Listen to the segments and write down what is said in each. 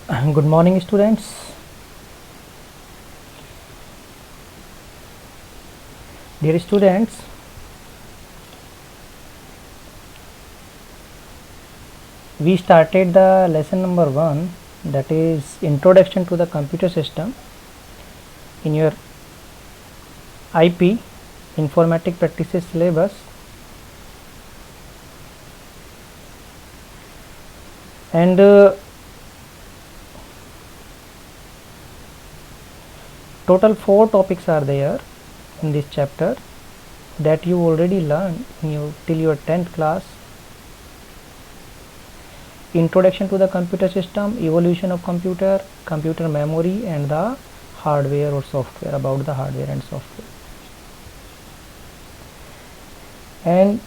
Good morning, students. Dear students, we started the lesson number 1, that is Introduction to the Computer System, in your IP Informatic Practices syllabus. And total 4 topics are there in this chapter that you already learned till your 10th class. Introduction to the computer system, evolution of computer, computer memory, and the hardware or software, about the hardware and software. And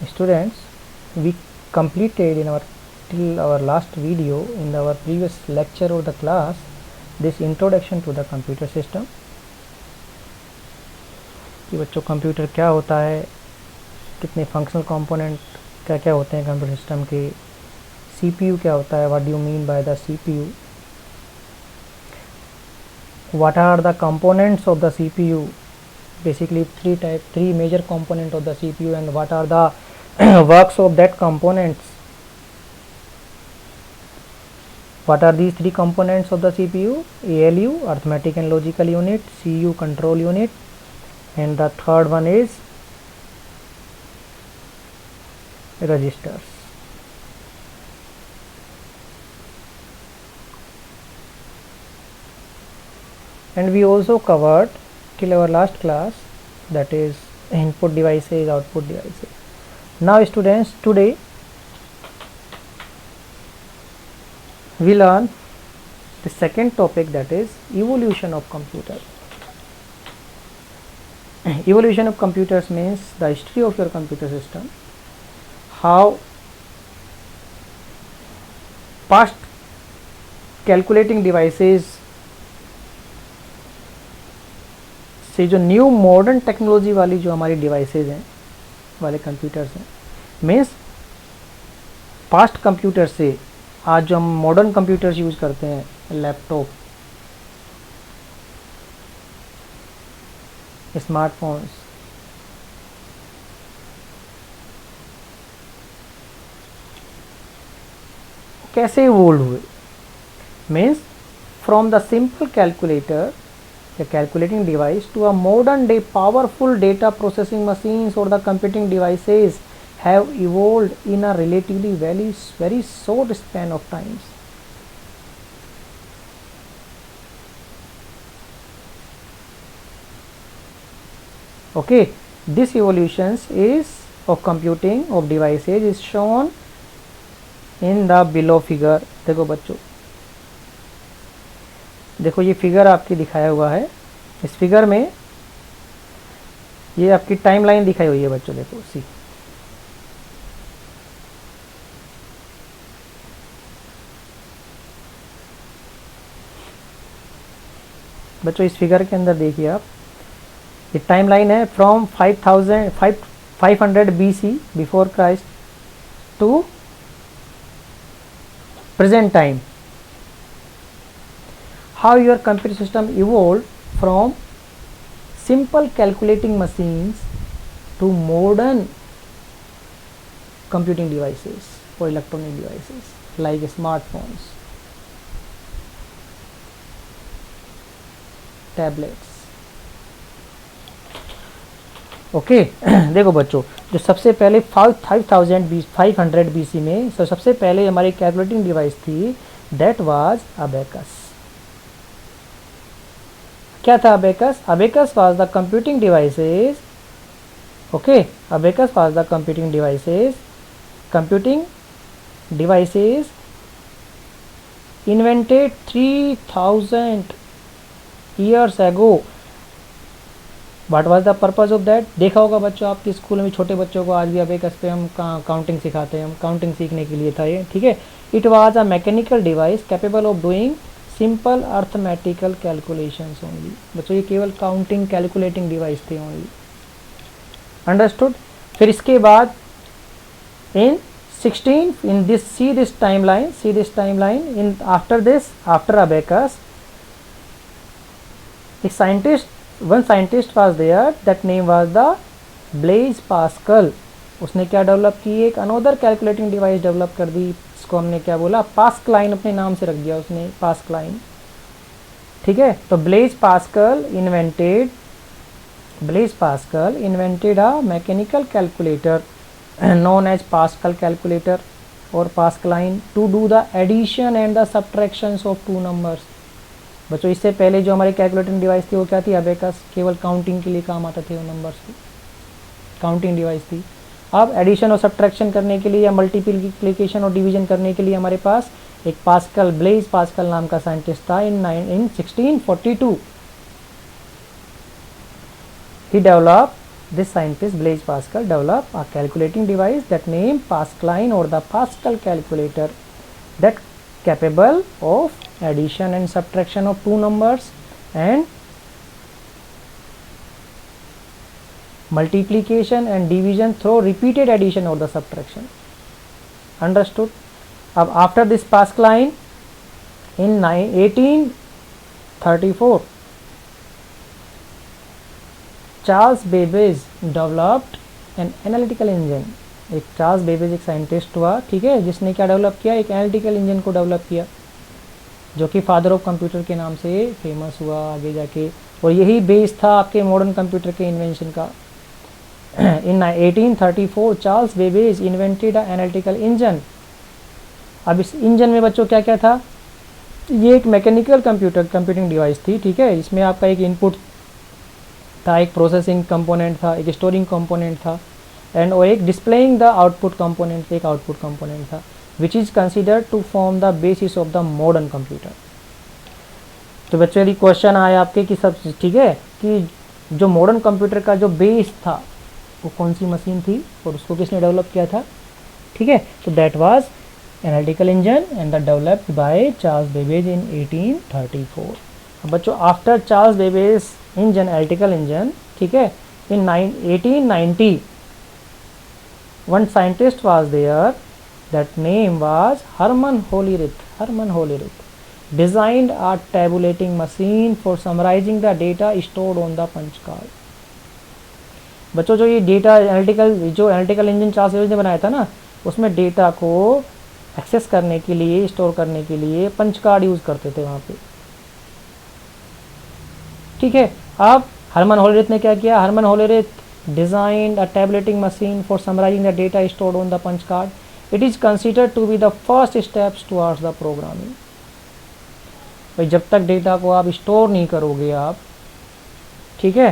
students, we completed in till our last video in our previous lecture or the class this introduction to the computer system, कि बच्चों computer क्या होता है, कितने functional component क्या क्या होते हैं कंप्यूटर सिस्टम के, सीपीयू क्या होता है, what do you mean by the CPU, what are the components of the CPU, basically three major component of the CPU, and what are the works of that components. What are these 3 components of the CPU? ALU, arithmetic and logical unit, CU, control unit, and the third one is registers. And we also covered till our last class, that is input devices, output devices. Now students, today we learn the second topic, that is evolution of computer. Evolution of computers means the history of your computer system, how past calculating devices से जो new modern technology वाली जो हमारी devices हैं, वाले computers हैं, means past computer से आज जो हम मॉडर्न कंप्यूटर्स यूज़ करते हैं, लैपटॉप, स्मार्टफोन्स, कैसे इवोल्व हुए, means from the simple calculator, a calculating device, to a modern day powerful data processing machines or the computing devices have evolved in a relatively very short span of times. Okay, this evolutions is of computing of devices is shown in the below figure. देखो बच्चों, देखो ये figure आपकी दिखाया हुआ है, इस figure में ये आपकी टाइमलाइन दिखाई हुई है बच्चों, देखो सी, बच्चों इस फिगर के अंदर देखिए आप, ये टाइमलाइन है from 500 BC before Christ to present time. How your computer system evolved from simple calculating machines to modern computing devices or electronic devices like smartphones, tablets. Okay देखो बच्चों, जो सबसे पहले 500 BC में सबसे पहले हमारी कैलकुलेटिंग डिवाइस थी, दैट वाज अबेकस. क्या था abacus? Abacus was the computing devices. Okay, abacus was the computing devices invented 3000 years ago. What was the purpose of that? देखा होगा बच्चों आपके स्कूल में, छोटे बच्चों को आज भी अबेकस पे हम काउंटिंग सिखाते हैं, हम काउंटिंग सीखने के लिए था ये, ठीक है. It was a mechanical device capable of doing simple arithmetical calculations only. बच्चों ये केवल काउंटिंग कैलकुलेटिंग डिवाइस थे ओनली. अंडरस्टूड? फिर इसके बाद in 16 in this see this timeline in after this, after abacus, one scientist was there, that name was the Blaise Pascal. उसने क्या develop की, एक अनोदर कैलकुलेटिंग डिवाइस डेवलप कर दी, इसको हमने क्या बोला, पास्कलाइन अपने नाम से रख दिया उसने, पास्कलाइन, ठीक है। तो Blaise Pascal invented a mechanical calculator known as Pascal calculator or Pascaline to do the addition and the subtractions of two numbers. बच्चों इससे पहले जो हमारी कैलकुलेटिंग डिवाइस थी वो क्या थी, अबेकस, केवल काउंटिंग के लिए काम आते थे वो नंबर्स की, काउंटिंग डिवाइस थी। अब एडिशन और सब्ट्रैक्शन करने के लिए या मल्टीप्लिकेशन और डिवीजन करने के लिए हमारे पास एक पास्कल, ब्लेज पास्कल नाम का साइंटिस्ट था। इन 1642 he developed, this scientist Blaise Pascal developed a calculating device that named Pascaline or the Pascal calculator, that capable of addition and subtraction of two numbers and multiplication and division through repeated addition or the subtraction. Understood? अब after this Pascaline in 1834 Charles Babbage developed an analytical engine. एक Charles Babbage एक scientist हुआ, ठीक है, जिसने क्या develop किया, एक एनालिटिकल इंजन को डेवलप किया, जो कि फादर ऑफ कंप्यूटर के नाम से फेमस हुआ आगे जाके, और यही बेस था आपके मॉडर्न कंप्यूटर के इन्वेंशन का। इन 1834 Charles Babbage invented a analytical engine. अब इस इंजन में बच्चों क्या क्या था, ये एक मैकेनिकल कंप्यूटिंग डिवाइस थी, ठीक है। इसमें आपका एक इनपुट था, एक प्रोसेसिंग कंपोनेंट था, एक स्टोरिंग कंपोनेंट था, एंड और एक डिस्प्लेइंग द आउटपुट कंपोनेंट, एक आउटपुट कंपोनेंट था, which is considered to form the basis of the modern computer. तो बच्चों यदि क्वेश्चन आया आपके कि सब, ठीक है, कि जो मॉडर्न कंप्यूटर का जो बेस था वो कौन सी मशीन थी और उसको किसने डेवलप किया था, ठीक है, तो that was analytical engine and the developed by Charles Babbage in 1834। बच्चों after Charles Babbage engine, analytical engine, ठीक है, इन 1890 one scientist was there, that name was Hermann Hollerith designed a tabulating machine for summarizing the data stored on the punch card. बच्चों जो ये data analytical engine Charles Babbage ने बनाया था ना, उसमें डेटा को एक्सेस करने के लिए, स्टोर करने के लिए पंच कार्ड यूज करते थे वहाँ पे, ठीक है। अब हरमन होलेरिथ ने क्या किया, Herman Hollerith designed a tabulating machine for summarising the data stored on the punch card. It is considered to be the first steps towards the programming. भाई जब तक डेटा को आप स्टोर नहीं करोगे आप, ठीक है,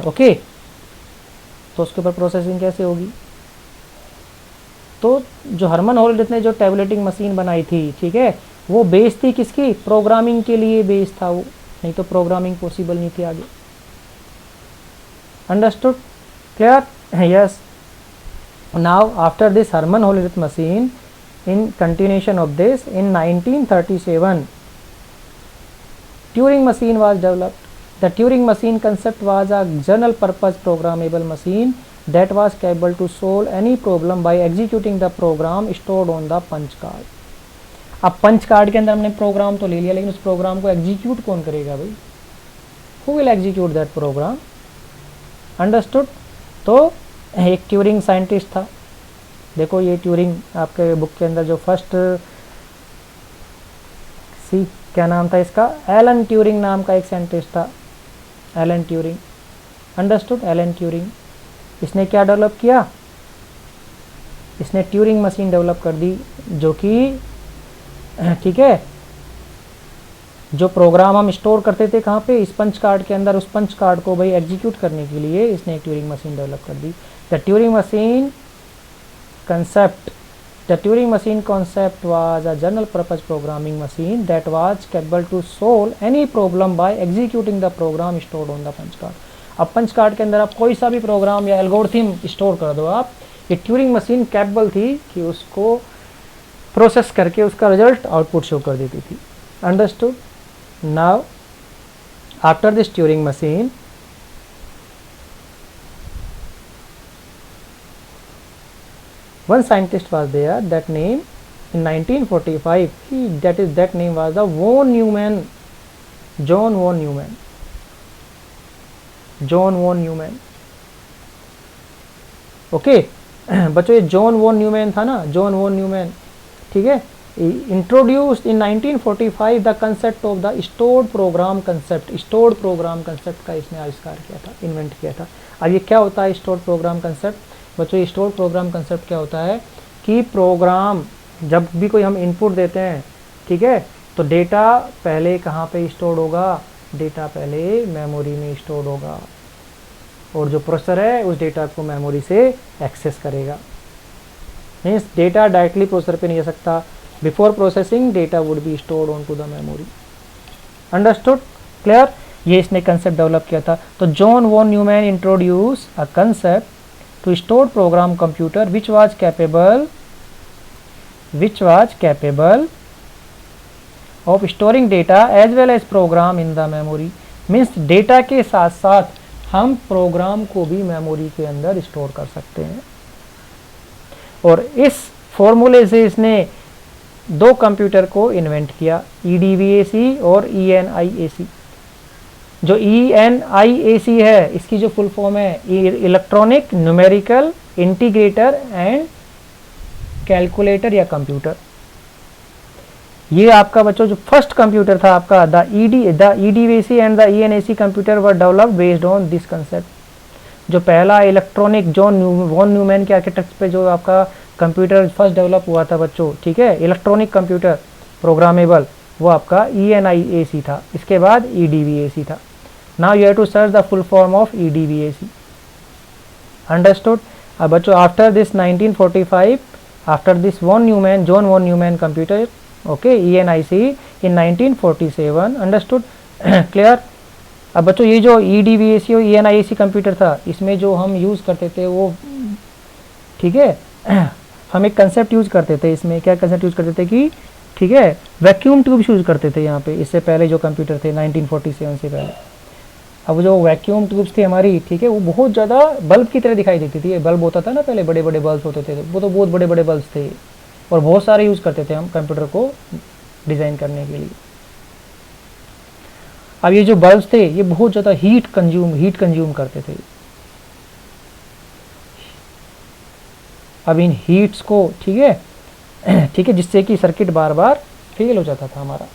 ओके, तो उसके ऊपर प्रोसेसिंग कैसे होगी। तो जो हरमन होलेरिथ ने जो टैबुलेटिंग मशीन बनाई थी, ठीक है, वो बेस थी किसकी, प्रोग्रामिंग के लिए बेस था वो, नहीं तो प्रोग्रामिंग पॉसिबल नहीं थी आगे। Understood, clear, yes. Now after this Herman Hollerith machine, in continuation of this, in 1937 Turing machine was developed. The Turing machine concept was a general purpose programmable machine that was capable to solve any problem by executing the program stored on the punch card. अब punch card के अंदर हमने programme तो ले लिया, लेकिन उस programme को एग्जीक्यूट कौन करेगा भाई, who will execute that program? Understood. तो एक ट्यूरिंग साइंटिस्ट था, देखो ये ट्यूरिंग आपके बुक के अंदर जो फर्स्ट सी क्या नाम था इसका, एलन ट्यूरिंग नाम का एक साइंटिस्ट था, Alan Turing. Understood, Alan Turing. इसने क्या डेवलप किया, इसने ट्यूरिंग मशीन डेवलप कर दी, जो कि, ठीक है, जो प्रोग्राम हम स्टोर करते थे कहाँ पे, इस पंच कार्ड के अंदर, उस पंच कार्ड को भाई एग्जीक्यूट करने के लिए इसने एक ट्यूरिंग मशीन डेवलप कर दी। The Turing machine concept was a general purpose programming machine that was capable to solve any problem by executing the program stored on the punch card. अब पंच कार्ड के अंदर आप कोई सा भी programme या एल्गोरिथम स्टोर कर दो आप, ये ट्यूरिंग मशीन कैपेबल थी कि उसको प्रोसेस करके उसका रिजल्ट आउटपुट शो कर देती थी। Understood. Now after this Turing machine One scientist was there, that name in 1945, that name was the von Neumann, John von Neumann, John von Neumann. Okay बच्चों ये जॉन वॉन न्यूमैन था ना, John von Newman, ठीक है, introduced in 1945 the concept of the stored program concept, stored program concept का इसने आविष्कार किया था, इन्वेंट किया था। अब ये क्या होता है स्टोर्ड प्रोग्राम कंसेप्ट? बच्चों ये स्टोर्ड प्रोग्राम कंसेप्ट क्या होता है कि प्रोग्राम जब भी कोई हम इनपुट देते हैं, ठीक है, तो डेटा पहले कहाँ पे स्टोर्ड होगा? डेटा पहले मेमोरी में स्टोर्ड होगा, और जो प्रोसेसर है उस डेटा को मेमोरी से एक्सेस करेगा। मीन्स डेटा डायरेक्टली प्रोसेसर पे नहीं जा सकता, before processing data would be stored on to the memory. Understood? Clear? ये इसने कंसेप्ट डेवलप किया था। तो John von Neumann introduce a concept to store program computer which was capable of storing data as well as program in the memory. Means data के साथ साथ हम programme को भी मेमोरी के अंदर स्टोर कर सकते हैं। और इस फॉर्मूले से इसने दो कंप्यूटर को इन्वेंट किया, EDVAC और ENIAC। जो ENIAC है इसकी जो फुल फॉर्म है electronic numerical integrator and calculator या कंप्यूटर। ये आपका बच्चों जो फर्स्ट कंप्यूटर था आपका the EDVAC and the ENIAC computer were developed based on this concept. जो पहला इलेक्ट्रॉनिक जॉन वॉन न्यूमैन के आर्किटेक्चर पे जो आपका कंप्यूटर फर्स्ट डेवलप हुआ था बच्चों, ठीक है, इलेक्ट्रॉनिक कंप्यूटर प्रोग्रामेबल, वो आपका ENIAC था। इसके बाद EDVAC था। Now you have to search the full form of EDVAC। Understood? अब बच्चों after this 1945, after this John von Neumann computer, okay, ENIAC in 1947। Understood? Clear? अब बच्चों ये जो EDVAC और ENIAC कंप्यूटर था, इसमें जो हम यूज़ करते थे वो, ठीक है, हम एक कंसेप्ट यूज़ करते थे। इसमें क्या कंसेप्ट यूज़ करते थे कि, ठीक है, वैक्यूम ट्यूब्स यूज़ करते थे यहाँ पे। इससे पहले जो कंप्यूटर थे 1947 से पहले, अब जो वैक्यूम ट्यूब्स थी हमारी, ठीक है, वो बहुत ज़्यादा बल्ब की तरह दिखाई देती थी। बल्ब होता था ना पहले, बड़े बड़े बल्ब होते थे, वो तो बहुत बड़े बड़े बल्ब थे और बहुत सारे यूज़ करते थे हम कंप्यूटर को डिज़ाइन करने के लिए। अब ये जो बल्ब्स थे ये बहुत ज़्यादा हीट कंज्यूम करते थे। अब इन हीट्स को, ठीक है, जिससे कि सर्किट बार बार फेल हो जाता था, हमारा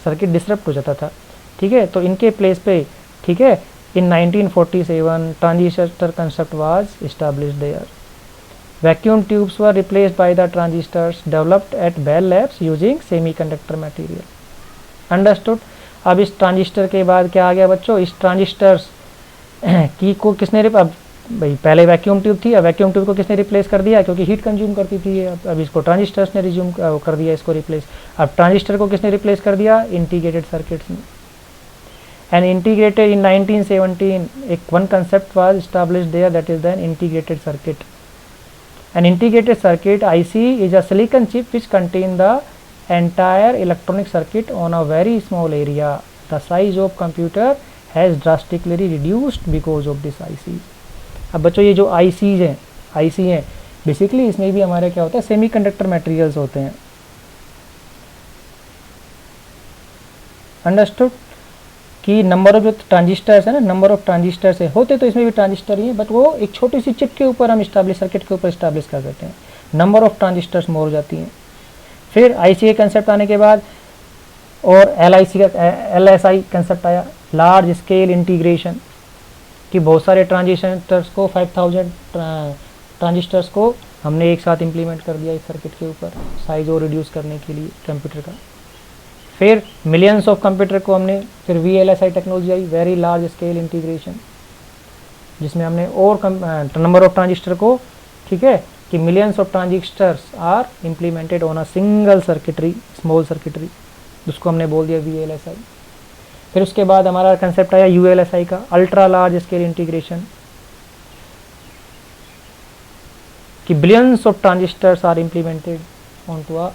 सर्किट डिसरप्ट हो जाता था, ठीक है। तो इनके प्लेस पे, ठीक है, in 1947 transistor concept was established there. Vacuum tubes were replaced by the transistors developed at Bell Labs using semiconductor material. Understood? अब इस ट्रांजिस्टर के बाद क्या आ गया बच्चों? इस ट्रांजिस्टर्स की को किसने अब भाई पहले वैक्यूम ट्यूब थी, अब वैक्यूम ट्यूब को किसने रिप्लेस कर दिया? क्योंकि हीट कंज्यूम करती थी। अब इसको ट्रांजिस्टर्स ने रिज्यूम कर दिया, इसको रिप्लेस। अब ट्रांजिस्टर को किसने रिप्लेस कर दिया? इंटीग्रेटेड सर्किट्स ने। एंड इंटीग्रेटेड इन 1917 एक one concept was established there, that is the integrated circuit. An integrated circuit IC is a silicon chip which contain the entire electronic circuit on a very small area. The size of computer has drastically reduced because of this IC. अब बच्चों ये जो IC हैं basically इसमें भी हमारे क्या होता है? सेमीकंडक्टर मटेरियल्स होते हैं। अंडरस्टूड? कि नंबर ऑफ जो ट्रांजिस्टर्स है ना, नंबर ऑफ ट्रांजिस्टर्स है, होते तो इसमें भी ट्रांजिस्टर ही है, बट वो एक छोटी सी चिप के ऊपर हम सर्किट के ऊपर इस्टेब्लिश कर देते हैं। नंबर ऑफ ट्रांजिस्टर्स मोर हो जाती हैं। फिर IC का कंसेप्ट आने के बाद और LSI कंसेप्ट आया, लार्ज स्केल इंटीग्रेशन, कि बहुत सारे ट्रांजिस्टर्स को 5000 ट्रांजिस्टर्स को हमने एक साथ इम्प्लीमेंट कर दिया इस सर्किट के ऊपर, साइज और रिड्यूस करने के लिए कंप्यूटर का। फिर मिलियंस ऑफ कंप्यूटर को हमने, फिर VLSI टेक्नोलॉजी आई, वेरी लार्ज स्केल इंटीग्रेशन, जिसमें हमने और नंबर ऑफ ट्रांजिस्टर को, ठीक है, कि millions of transistors are implemented on a single circuitry, small circuitry, उसको हमने बोल दिया VLSI। फिर उसके बाद हमारा कंसेप्ट आया ULSI का, अल्ट्रा लार्ज स्केल इंटीग्रेशन, कि billions of transistors are implemented on to a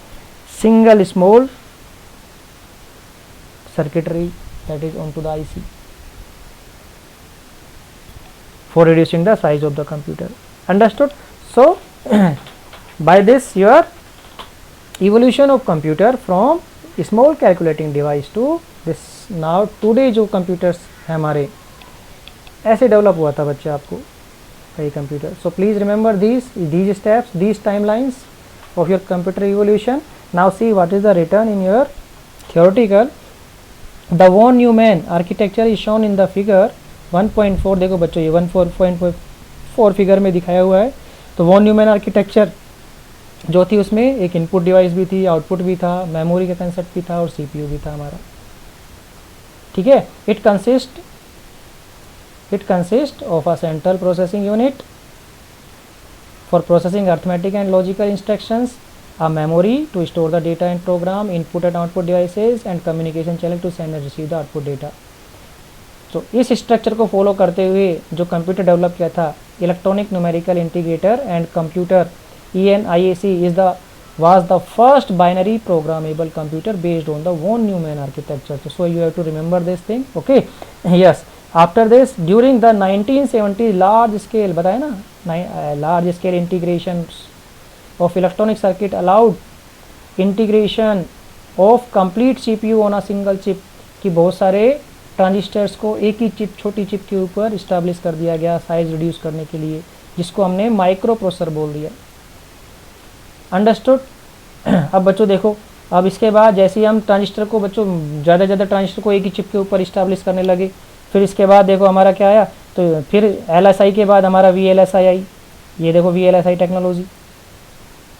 single small circuitry, that is onto the IC for reducing the size of the computer. Understood? So by this your evolution of computer from small calculating device to this now today जो computers है हमारे, ऐसे develop हुआ था बच्चे आपको कई computer. So please remember these steps, these timelines of your computer evolution. Now see what is the written in your theoretical. The von Neumann architecture is shown in the figure 1.4. देखो बच्चों ये 1.4 figure में दिखाया हुआ है. तो von Neumann architecture जो थी उसमें एक इनपुट डिवाइस भी थी, आउटपुट भी था, मेमोरी का कंसेप्ट भी था और सीपीयू भी था हमारा. ठीक है. It consist of a central processing unit for processing arithmetic and logical instructions, a memory to store the data and program, input and output devices and communication channel to send and receive the output data. तो इस structure को follow करते हुए जो computer develop किया था, electronic numerical integrator and computer ENIAC was the first binary programmable computer based on the von Neumann architecture. So you have to remember this thing. Okay. Yes. After this, during the 1970 large scale, बताया ना, large scale integrations of electronic circuit allowed integration of complete CPU on a single chip, कि बहुत सारे transistors को एक ही chip, छोटी chip के ऊपर इस्टेब्लिश कर दिया गया साइज रिड्यूस करने के लिए, जिसको हमने माइक्रो प्रोसेसर बोल दिया. अंडरस्टूड. अब बच्चों देखो, अब इसके बाद जैसे ही हम ट्रांजिस्टर को बच्चों ज़्यादा ट्रांजिस्टर को एक ही चिप के ऊपर इस्टेब्लिश करने लगे, फिर इसके बाद देखो हमारा क्या आया, तो फिर LSI के बाद हमारा VLSI आई. ये देखो VLSI technology,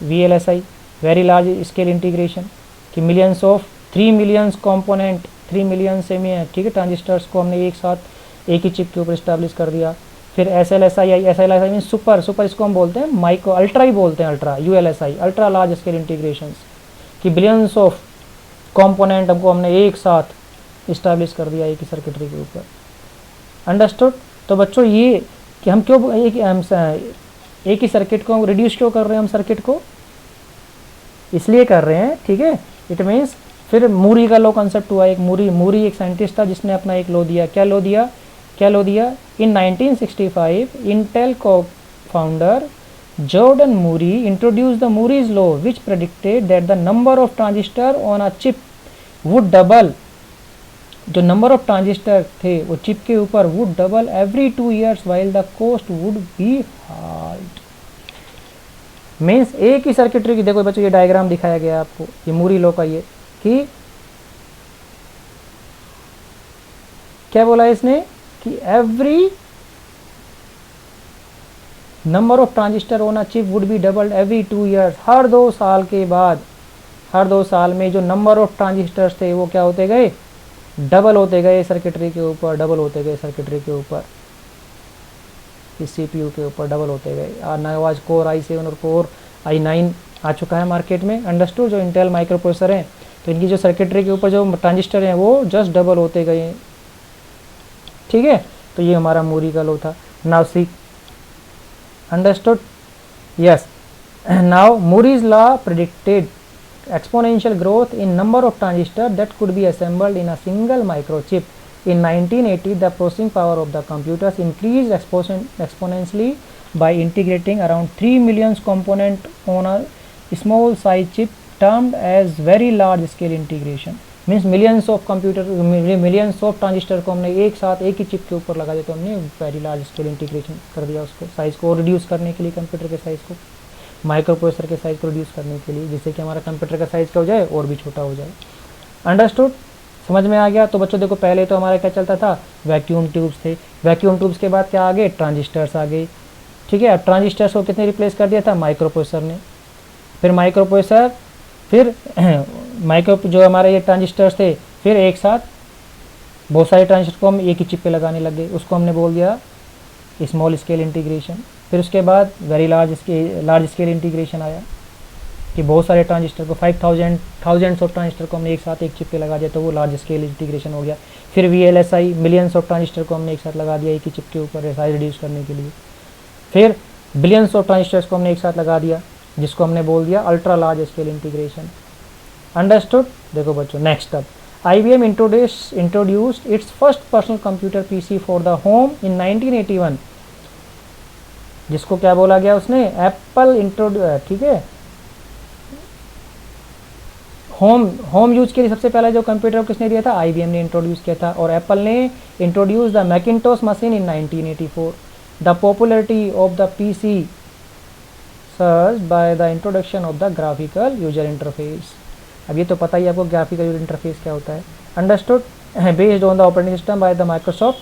VLSI very large scale integration, कि millions of 3 millions component, 3 million से में, ठीक है, ट्रांजिस्टर्स को हमने एक साथ एक ही चिप के ऊपर इस्टेब्लिश कर दिया. फिर SLSI आई. SLSI मीन सुपर इसको हम बोलते हैं, माइक्रो अल्ट्रा ही बोलते हैं, ultra. ULSI ultra large scale integrations, कि बिलियंस ऑफ कंपोनेंट हमने एक साथ इस्टेब्लिश कर दिया एक ही सर्किटरी के ऊपर. अंडरस्टूड. तो बच्चों ये कि हम क्यों एक ही सर्किट को रिड्यूस क्यों कर रहे हैं, हम सर्किट को इसलिए कर रहे हैं, ठीक है. इट मीन्स फिर मूरी का लॉ कंसेप्ट हुआ. एक मूरी एक साइंटिस्ट था जिसने अपना एक लॉ दिया. क्या लॉ दिया? इन 1965 इंटेल को founder Gordon Moore introduce the Moore's law which predicted that the number of transistor on a chip would double. जो नंबर ऑफ ट्रांजिस्टर थे वो चिप के ऊपर would double every 2 years while the cost would be halved. Means एक ही circuitry की, देखो बच्चों ये डायग्राम दिखाया गया आपको, ये मूरी लॉ का, ये कि क्या बोला इसने कि every number of transistor on a chip would be doubled every 2 years. हर 2 साल के बाद, हर 2 साल में जो नंबर ऑफ ट्रांजिस्टर्स थे वो क्या होते गए, डबल होते गए सर्किटरी के ऊपर, डबल होते गए सर्किटरी के ऊपर, इस CPU के ऊपर डबल होते गए. नवाज कोर i7 और कोर i9 आ चुका है मार्केट में. अंडरस्टूड. जो इंटेल माइक्रो प्रोसेसर हैं, तो इनकी जो सर्किटरी के ऊपर जो ट्रांजिस्टर हैं वो जस्ट डबल होते गए. ठीक है. तो ये हमारा मूरी का लॉ था. Now see, understood. Yes. Now Moore's law predicted exponential growth in number of transistors that could be assembled in a single microchip. In 1980, the processing power of the computers increased exponentially by integrating around 3 million components on a small size chip, termed as very large scale integration. Means millions of millions of transistors को हमने एक साथ एक ही chip के ऊपर लगा दिया, तो हमने वेरी लार्ज स्केल इंटीग्रेशन कर दिया. उसको साइज को रिड्यूस करने के लिए, कंप्यूटर के साइज को, माइक्रो प्रोसेसर के साइज को रिड्यूस करने के लिए, जिससे कि हमारा कंप्यूटर का साइज क्या हो जाए, और भी छोटा हो जाए. अंडरस्टूड. समझ में आ गया. तो बच्चों देखो, पहले तो हमारा क्या चलता था, वैक्यूम ट्यूब्स थे. वैक्यूम ट्यूब्स के बाद क्या आ गए, ट्रांजिस्टर्स आ गए. ठीक है. अब ट्रांजिस्टर्स को कितने रिप्लेस कर दिया था, माइक्रो प्रोसेसर ने. फिर माइक्रो प्रोसेसर, फिर जो हमारे ये ट्रांजिस्टर्स थे, फिर एक साथ बहुत सारे ट्रांजिस्टर को हम एक ही चिप पे लगाने लग गए. उसको हमने बोल दिया स्मॉल स्केल इंटीग्रेशन. फिर उसके बाद वेरी लार्ज स्केल इंटीग्रेशन आया, कि बहुत सारे ट्रांजिस्टर को 5000 ऑफ ट्रांजिस्टर को हमने एक साथ एक चिप पे लगा दिया, तो वो लार्ज स्केल इंटीग्रेशन हो गया. फिर VLSI मिलियंस ऑफ ट्रांजिस्टर को हमने एक साथ लगा दिया एक ही चिप के ऊपर साइज रिड्यूस करने के लिए. फिर बिलियंस ऑफ ट्रांजिस्टर्स को हमने एक साथ लगा दिया, जिसको हमने बोल दिया ultra large scale integration. Understood. देखो बच्चों, नेक्स्ट अब IBM introduced its first personal computer PC for the home in 1981. जिसको क्या बोला गया उसने, एप्पल इंट्रोड्यूस, ठीक है, होम यूज के लिए सबसे पहला जो कंप्यूटर किसने दिया था, आईबीएम ने इंट्रोड्यूस किया था, और एप्पल ने introduce the Macintosh machine in 1984। The popularity of the PC search by the introduction of the graphical user interface. अब ये तो पता ही आपको ग्राफिकल यूजर इंटरफेस क्या होता है। Understood, based on the operating system by the Microsoft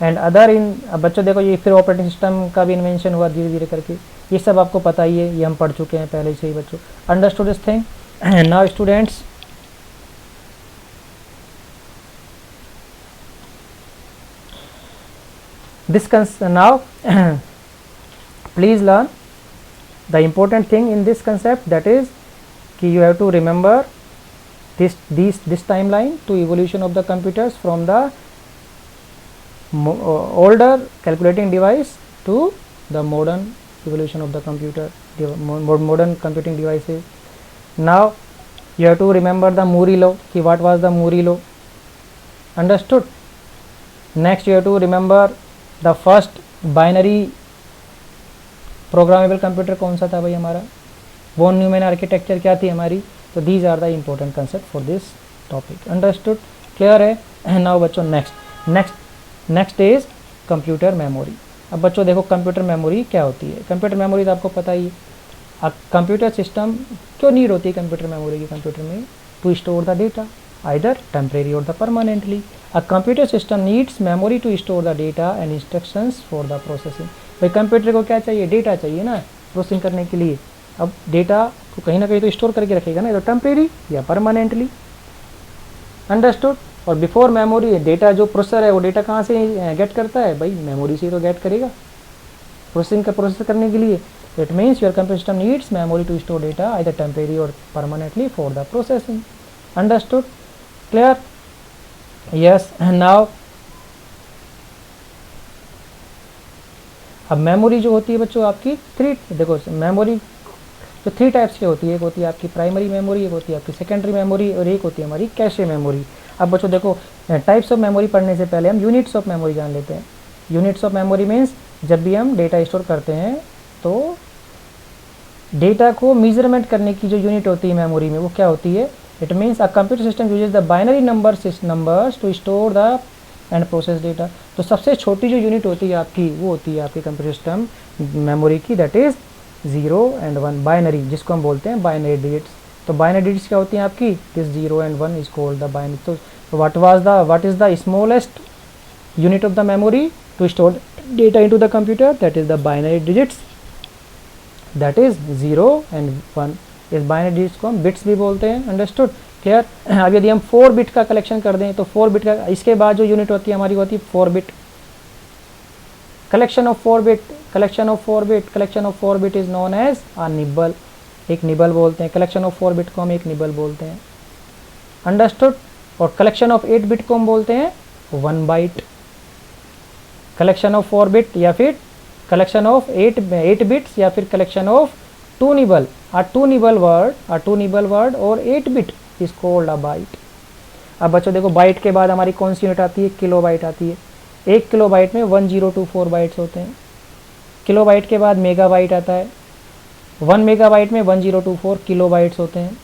and other in. अब बच्चों देखो ये फिर ऑपरेटिंग सिस्टम का भी इन्वेंशन हुआ धीरे धीरे करके, ये सब आपको पता ही है, ये हम पढ़ चुके हैं पहले से ही बच्चों। Understood this thing. Now students, now please learn the important thing in this concept, that is कि you have to remember this timeline to evolution of the computers from the older calculating device to the modern evolution of the computer, modern computing devices. Now you have to remember the Muri law, कि what was the Muri law, understood. Next you have to remember the first binary programmable computer कौन सा था भाई हमारा, von Neumann architecture क्या थी हमारी। तो these are the important concept for this topic, understood, clear है। नाउ बच्चों नेक्स्ट इज कंप्यूटर मेमोरी। अब बच्चों देखो कंप्यूटर मेमोरी क्या होती है। कंप्यूटर मेमोरी तो आपको पता ही है। अब कंप्यूटर सिस्टम क्यों नीड होती है कंप्यूटर मेमोरी की कंप्यूटर में, to store the data either temporary और the permanently. A computer system needs memory to store the data and instructions for the processing. भाई कंप्यूटर को क्या चाहिए, डेटा चाहिए ना प्रोसेसिंग करने के लिए। अब डेटा को कहीं ना कहीं तो स्टोर करके रखेगा ना, तो टेम्परेरी या परमानेंटली, अंडरस्टूड। और बिफोर मेमोरी डेटा जो प्रोसेसर है वो डेटा कहाँ से गेट करता है, भाई मेमोरी से तो गेट करेगा प्रोसेसिंग का प्रोसेस करने के लिए। It means your computer system needs memory to store data either temporary और permanently for the processing, understood, clear, yes. Now अब मेमोरी जो होती है बच्चों आपकी देखो मेमोरी जो 3 टाइप्स की होती है, एक होती है आपकी प्राइमरी मेमोरी, एक होती है आपकी सेकेंडरी मेमोरी, और एक होती है हमारी कैशे मेमोरी। अब बच्चों देखो टाइप्स ऑफ मेमोरी पढ़ने से पहले हम यूनिट्स ऑफ मेमोरी जान लेते हैं। यूनिट्स ऑफ मेमोरी मीन्स जब भी हम डेटा स्टोर करते हैं तो डेटा को मेजरमेंट करने की जो यूनिट होती है मेमोरी में वो क्या होती है, it means a computer system uses the binary numbers to store the and process data. तो सबसे छोटी जो यूनिट होती है आपकी वो होती है आपकी कंप्यूटर सिस्टम मेमोरी की, दैट इज 0 and 1 बाइनरी, जिसको हम बोलते हैं बाइनरी डिजिट्स। तो बाइनरी डिजिट्स क्या होती हैं आपकी, this 0 and 1 is called the binary. तो what is the smallest unit of the memory to store data into the computer, that is the binary digits, that is 0 and 1। इस binary digits को हम bits भी बोलते हैं, understood, clear. अब यदि हम 4 बिट का कलेक्शन कर दें तो 4 बिट का इसके बाद जो यूनिट होती है हमारी होती है 4 bit collection of 4 bit. Collection of 4 bit is known as a nibble, एक निबल बोलते हैं। कलेक्शन ऑफ 4 बिट को हम एक निबल बोलते हैं, अंडरस्टूड। और कलेक्शन ऑफ 8 बिट को हम बोलते हैं 1 बाइट। कलेक्शन ऑफ 4 बिट या फिर कलेक्शन ऑफ 8 बिट्स या फिर collection of 2 nibble, a 2 nibble word और 8 bit is called a byte. अब बच्चों देखो बाइट के बाद हमारी कौन सी यूनिट आती है, किलो बाइट आती है। 1 किलो बाइट में 1024 बाइट्स होते हैं। किलो बाइट के बाद मेगा बाइट आता है। 1 मेगा बाइट में 1024 किलो बाइट्स होते हैं।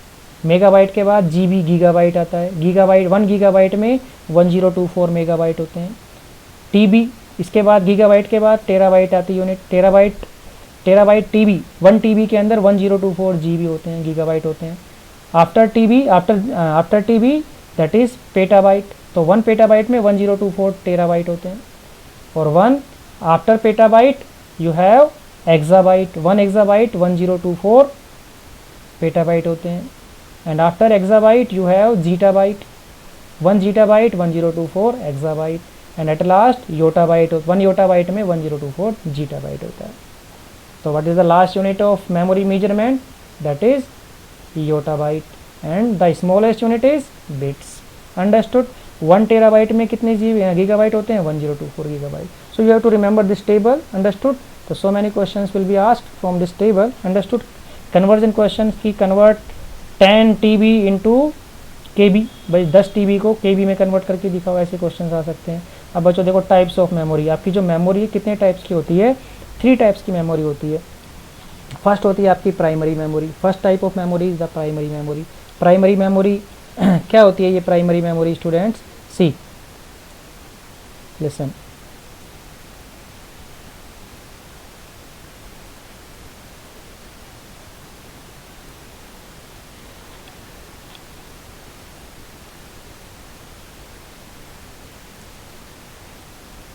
मेगा बाइट के बाद जीबी गीगा बाइट आता है। 1 गीगा बाइट में 1024 मेगा बाइट होते हैं। टीबी, इसके बाद गीगा बाइट के बाद टेराबाइट आती है यूनिट। टेराबाइट टीबी, 1 टीबी के अंदर 1024 जीबी होते हैं, गीगाबाइट होते हैं। After TB that is petabyte, तो 1 पेटाबाइट में 1024 टेराबाइट होते हैं। और 1 after petabyte you have exabyte, 1 exabyte 1024 petabyte होते हैं। And after exabyte you have zettabyte, 1 zettabyte 1024 exabyte. And at last yottabyte, 1 yottabyte में 1024 जीटाबाइट होता है। So what is the last unit of memory measurement? That is yottabyte, and the smallest unit is bits, understood। 1 terabyte में कितने gigabyte होते हैं, 1024 gigabyte। So you have to remember this table, understood। So many questions will be asked from this table, understood। Conversion questions की convert 10 TB into KB, भाई 10 TB को KB में convert करके दिखाओ, ऐसे क्वेश्चन आ सकते हैं। अब बच्चों देखो टाइप्स ऑफ मेमोरी, आपकी जो मेमोरी कितने टाइप्स की होती है, 3 टाइप्स की मेमोरी होती है। फर्स्ट होती है आपकी primary memory. First type of memory is the primary memory. Primary memory क्या होती है ये primary memory students? See listen,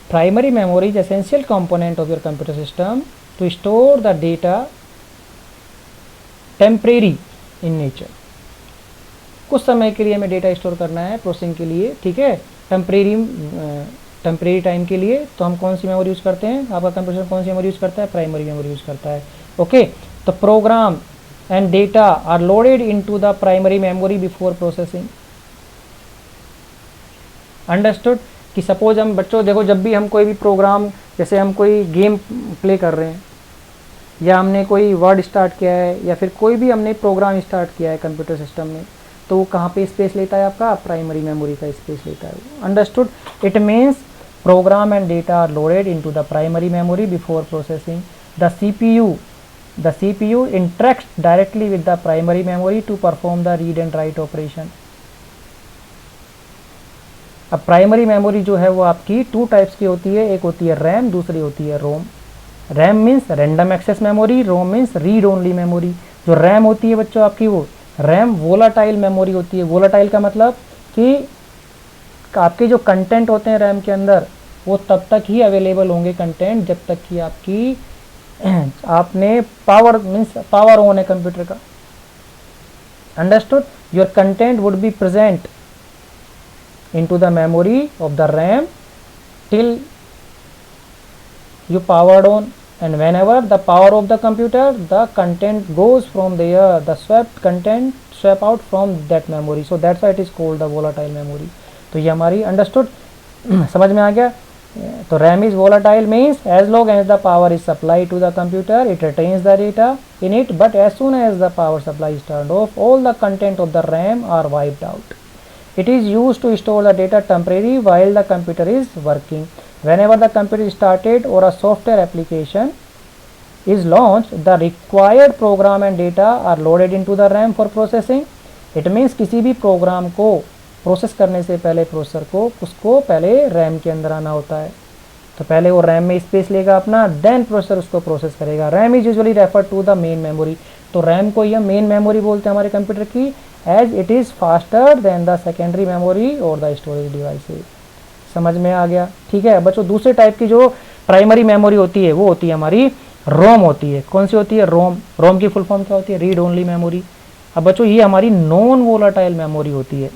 primary memory is essential component of your computer system to store the data temporary in nature। कुछ समय के लिए हमें data store करना है प्रोसेसिंग के लिए, ठीक है, टेम्परेरी टाइम के लिए, तो हम कौन सी मेमोरी यूज़ करते हैं? आपका कंप्यूटर कौन सी मेमोरी यूज़ करता है? प्राइमरी मेमोरी यूज़ करता है। ओके, तो program and data are loaded into the primary memory before processing. Understood? कि सपोज हम बच्चों देखो, जब भी हम कोई भी प्रोग्राम, जैसे हम कोई गेम प्ले कर रहे हैं या हमने कोई वर्ड स्टार्ट किया है या फिर कोई भी हमने प्रोग्राम स्टार्ट किया है कंप्यूटर सिस्टम में, तो वो कहाँ पे स्पेस लेता है? आपका प्राइमरी मेमोरी का स्पेस लेता है। Understood? It means program and data are loaded into the primary memory before processing. The CPU interacts directly with the primary memory to perform the read and write operation। अब primary memory जो है वो आपकी 2 types की होती है, एक होती है रैम, दूसरी होती है ROM. RAM means random access memory, ROM means read only memory. जो रैम होती है बच्चों आपकी, वो रैम वोलाटाइल मेमोरी होती है। वोलाटाइल का मतलब कि आपके जो कंटेंट होते हैं रैम के अंदर, वो तब तक ही अवेलेबल होंगे कंटेंट जब तक कि आपने पावर मीन्स पावर ऑन है कंप्यूटर का। Understood? Your content would be present into the memory of the RAM till you powered on, and whenever the power of the computer, the content goes from there, the swapped content swap out from that memory, so that's why it is called the volatile memory। तो ये हमारी understood समझ में आ गया? तो RAM is volatile means as long as the power is supplied to the computer, it retains the data in it, but as soon as the power supply is turned off, all the content of the RAM are wiped out। It is used to store the data temporarily while the computer is working। Whenever the computer is started or a software application is launched, the required program and data are loaded into the RAM for processing। It means किसी भी programme को process करने से पहले processor को उसको पहले RAM के अंदर आना होता है, तो पहले वो रैम में स्पेस लेगा अपना, देन प्रोसेसर उसको प्रोसेस करेगा। RAM is usually refer to the main memory. तो रैम को यह मेन मेमोरी बोलते हैं हमारे कंप्यूटर की, as it is faster than the secondary memory और द स्टोरेज डिवाइसेज। समझ में आ गया? ठीक है बच्चों, दूसरे टाइप की जो प्राइमरी मेमोरी होती है वो होती है हमारी रोम होती है। कौन सी होती है? रोम। रोम की फुल फॉर्म क्या होती है? Read only memory. अब बच्चों ये हमारी नॉन वोलाटाइल मेमोरी होती है,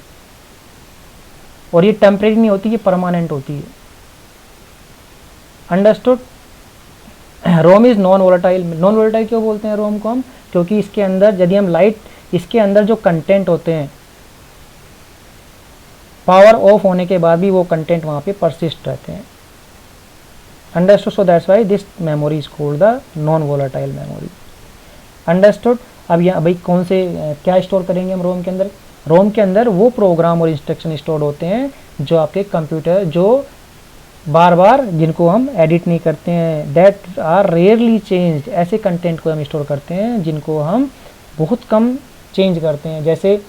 और ये टेम्परेरी नहीं होती, ये परमानेंट होती है। Understood? ROM is non volatile. Non volatile क्यों बोलते हैं रोम को हम? क्योंकि इसके अंदर यदि हम लाइट, इसके अंदर जो कंटेंट होते हैं पावर ऑफ होने के बाद भी वो कंटेंट वहाँ पे परसिस्ट रहते हैं। Understood? So that's why this memory is called the non volatile memory. Understood? अब यहाँ भाई कौन से क्या स्टोर करेंगे हम रोम के अंदर? रोम के अंदर वो प्रोग्राम और इंस्ट्रक्शन स्टोर होते हैं जो आपके कंप्यूटर, जो बार बार जिनको हम एडिट नहीं करते हैं, दैट आर रेयरली चेंज्ड। ऐसे कंटेंट को हम स्टोर करते हैं जिनको हम बहुत कम चेंज करते हैं। जैसे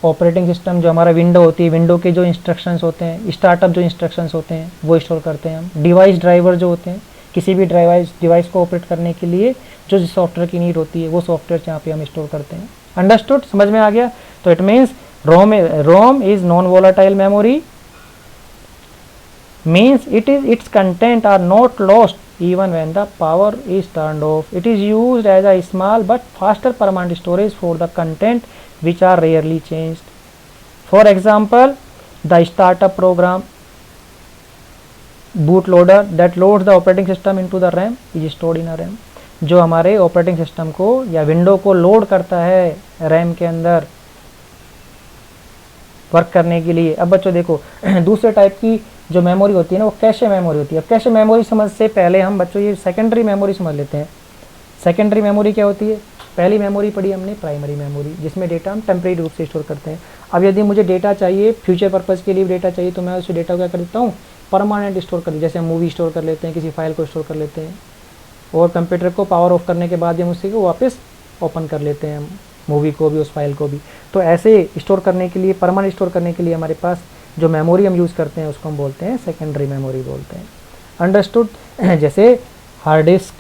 ऑपरेटिंग सिस्टम जो हमारा विंडो होती है, विंडो के जो इंस्ट्रक्शंस होते हैं, स्टार्टअप जो इंस्ट्रक्शंस होते हैं वो स्टोर करते हैं हम। डिवाइस ड्राइवर जो होते हैं, किसी भी डिवाइस को ऑपरेट करने के लिए जो सॉफ्टवेयर की नीड होती है वो सॉफ्टवेयर यहाँ पे हम स्टोर करते हैं। अंडरस्टूड? समझ में आ गया? तो it means ROM is non volatile memory, means its content are not lost even when the power is turned off. It is used as a small but faster permanent storage for the content which are rarely changed. For example, the startup program bootloader that loads the operating system into the RAM is stored in a RAM। जो हमारे operating system को या window को load करता है RAM के अंदर work करने के लिए। अब बच्चों देखो दूसरे टाइप की जो मेमोरी होती है ना वो कैशे मेमोरी होती है। अब कैशे मेमोरी समझ से पहले हम बच्चों ये सेकेंडरी मेमोरी समझ लेते हैं। सेकेंडरी मेमोरी क्या होती है? पहली मेमोरी पढ़ी हमने प्राइमरी मेमोरी, जिसमें डेटा हम टेम्परेरी रूप से स्टोर करते हैं। अब यदि मुझे डेटा चाहिए, फ्यूचर पर्पज़ के लिए डेटा चाहिए, तो मैं उस डेटा को क्या कर देता हूँ? परमानेंट स्टोर कर, जैसे हम मूवी स्टोर कर लेते हैं, किसी फाइल को स्टोर कर लेते हैं, और कंप्यूटर को पावर ऑफ करने के बाद हम उसी को वापस ओपन कर लेते हैं, मूवी को भी, उस फाइल को भी। तो ऐसे स्टोर करने के लिए, परमानेंट स्टोर करने के लिए हमारे पास जो मेमोरी हम यूज़ करते हैं उसको हम बोलते हैं सेकेंडरी मेमोरी बोलते हैं। अंडरस्टूड। जैसे हार्ड डिस्क,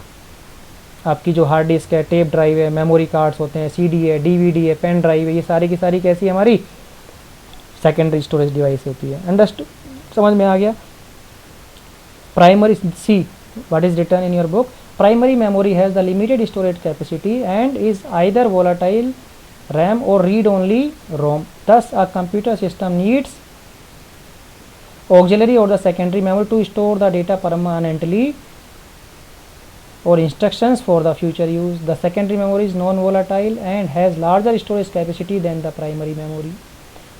आपकी जो हार्ड डिस्क है, टेप ड्राइव है, मेमोरी कार्ड्स होते हैं, सीडी है, डीवीडी है, पेन ड्राइव है, ये सारी की सारी कैसी हमारी सेकेंडरी स्टोरेज डिवाइस होती है। अंडरस्टूड, समझ में आ गया। Primary, see what is written in your book, primary memory has the limited storage capacity and is either volatile RAM or read only ROM. Thus a computer system needs auxiliary or the secondary memory to store the data permanently or instructions for the future use. The secondary memory is non-volatile and has larger storage capacity than the primary memory.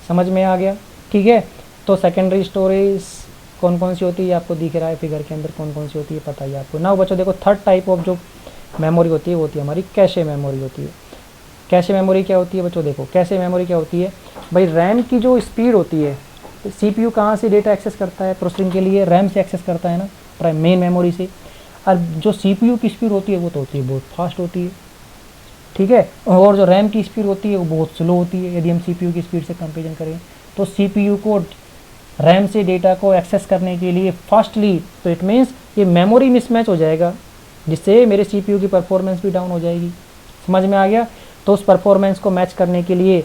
समझ में आ गया, ठीक है। तो secondary storage कौन कौन सी होती है आपको दिख रहा है फिगर के अंदर, कौन कौन सी होती है पता ही आपको। ना बच्चों देखो, थर्ड टाइप ऑफ जो मेमोरी होती है वो होती है हमारी कैशे मेमोरी होती है। कैशे मेमोरी क्या होती है बच्चों, देखो कैशे मेमोरी क्या होती है भाई, रैम की जो स्पीड होती है, CPU कहाँ से डेटा एक्सेस करता है प्रोसेसिंग के लिए, रैम से एक्सेस करता है ना, मेन मेमोरी से। और जो CPU की स्पीड होती है वो तो होती है बहुत फास्ट होती है, ठीक है। और जो रैम की स्पीड होती है वो बहुत स्लो होती है यदि हम CPU की स्पीड से कंपेरिजन करें। तो CPU को रैम से डेटा को एक्सेस करने के लिए फास्टली, तो इट मीन्स ये मेमोरी मिसमैच हो जाएगा, जिससे मेरे CPU की परफॉर्मेंस भी डाउन हो जाएगी। समझ में आ गया। तो उस परफॉर्मेंस को मैच करने के लिए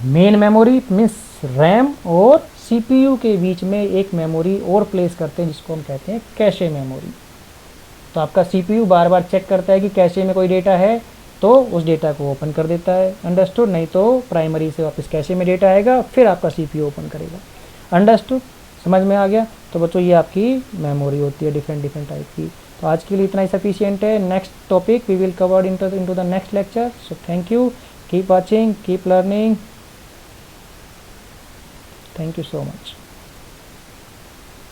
मेन मेमोरी मीन्स रैम और CPU के बीच में एक मेमोरी और प्लेस करते हैं जिसको हम कहते हैं कैशे मेमोरी। तो आपका CPU बार बार चेक करता है कि कैशे में कोई डेटा है तो उस डेटा को ओपन कर देता है। अंडरस्टूड। नहीं तो प्राइमरी से वापस कैशे में डेटा आएगा, फिर आपका CPU ओपन करेगा। अंडरस्टूड, समझ में आ गया। तो बच्चों ये आपकी मेमोरी होती है डिफरेंट डिफरेंट टाइप की। तो आज के लिए इतना ही सफिशियंट है। Next topic we will cover into the next lecture. So thank you, keep watching, keep learning, thank you so much.